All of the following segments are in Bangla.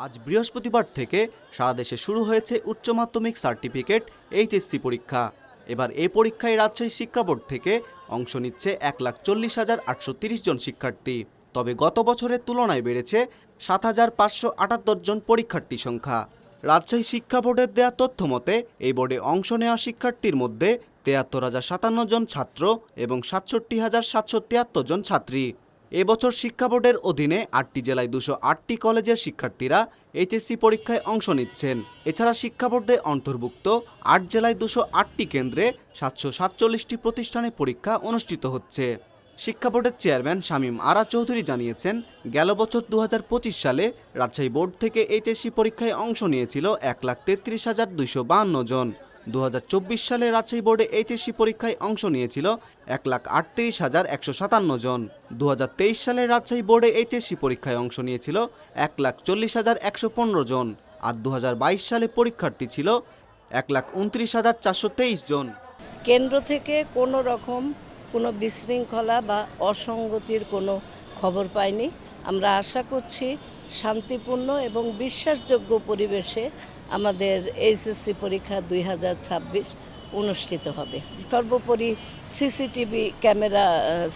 আজ বৃহস্পতিবার থেকে সারা দেশে শুরু হয়েছে উচ্চ মাধ্যমিক সার্টিফিকেট এইচএসসি পরীক্ষা। এবার এই পরীক্ষায় রাজশাহী শিক্ষা বোর্ড থেকে অংশ নিচ্ছে 1,40,830 জন শিক্ষার্থী। তবে গত বছরের তুলনায় বেড়েছে 7,578 জন পরীক্ষার্থী সংখ্যা। রাজশাহী শিক্ষা বোর্ডের দেয়া তথ্য মতে এই বোর্ডে অংশ নেওয়া শিক্ষার্থীর মধ্যে 73,057 জন ছাত্র এবং 67,773 জন ছাত্রী। এবছর শিক্ষা বোর্ডের অধীনে 8টি জেলায় 208টি কলেজের শিক্ষার্থীরা এইচএসসি পরীক্ষায় অংশ নিচ্ছেন। এছাড়া শিক্ষা বোর্ডে অন্তর্ভুক্ত 8 জেলায় 208টি কেন্দ্রে 747টি প্রতিষ্ঠানে পরীক্ষা অনুষ্ঠিত হচ্ছে। শিক্ষা বোর্ডের চেয়ারম্যান শামীম আরা চৌধুরী জানিয়েছেন, গেল বছর 2025 সালে রাজশাহী বোর্ড থেকে এইচএসসি পরীক্ষায় অংশ নিয়েছিল 1,33,252 জন। 2024 সালে রাজশাহী বোর্ডে এইচএসসি পরীক্ষায় অংশ নিয়েছিল 1,38,157 জন। 2023 সালে রাজশাহী বোর্ডে এইচএসসি পরীক্ষায় অংশ নিয়েছিল 1,40,115 জন। আর 2022 সালে পরীক্ষার্থী ছিল 1,29,423 জন। কেন্দ্র থেকে কোনো রকম কোনো বিশৃঙ্খলা বা অসঙ্গতির কোনো খবর পাইনি। আমরা আশা করছি শান্তিপূর্ণ এবং বিশ্বাসযোগ্য পরিবেশে আমাদের এইচএসসি পরীক্ষা 2026 অনুষ্ঠিত হবে। সর্বোপরি সিসিটিভি ক্যামেরা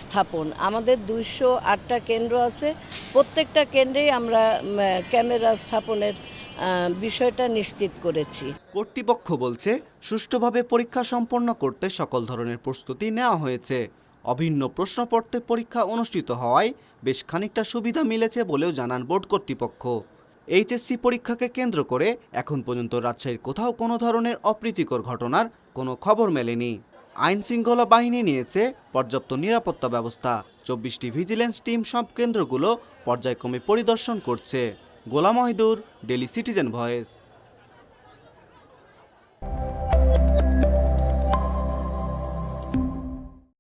স্থাপন, আমাদের 208টা কেন্দ্র আছে, প্রত্যেকটা কেন্দ্রেই আমরা ক্যামেরা স্থাপনের বিষয়টা নিশ্চিত করেছি। কর্তৃপক্ষ বলছে, সুষ্ঠুভাবে পরীক্ষা সম্পন্ন করতে সকল ধরনের প্রস্তুতি নেওয়া হয়েছে। অভিন্ন প্রশ্নপত্রে পরীক্ষা অনুষ্ঠিত হওয়ায় বেশ খানিকটা সুবিধা মিলেছে বলেও জানান বোর্ড কর্তৃপক্ষ। এইচএসসি পরীক্ষাকে কেন্দ্র করে এখন পর্যন্ত রাজশাহীর কোথাও কোনো ধরনের অপ্রীতিকর ঘটনার কোনো খবর মেলেনি। আইন শৃঙ্খলা বাহিনী নিয়েছে পর্যাপ্ত নিরাপত্তা ব্যবস্থা। 24টি ভিজিলেন্স টিম সব কেন্দ্রগুলো পর্যায়ক্রমে পরিদর্শন করছে। গোলাম মহিদুর, ডেইলি সিটিজেন ভয়েস।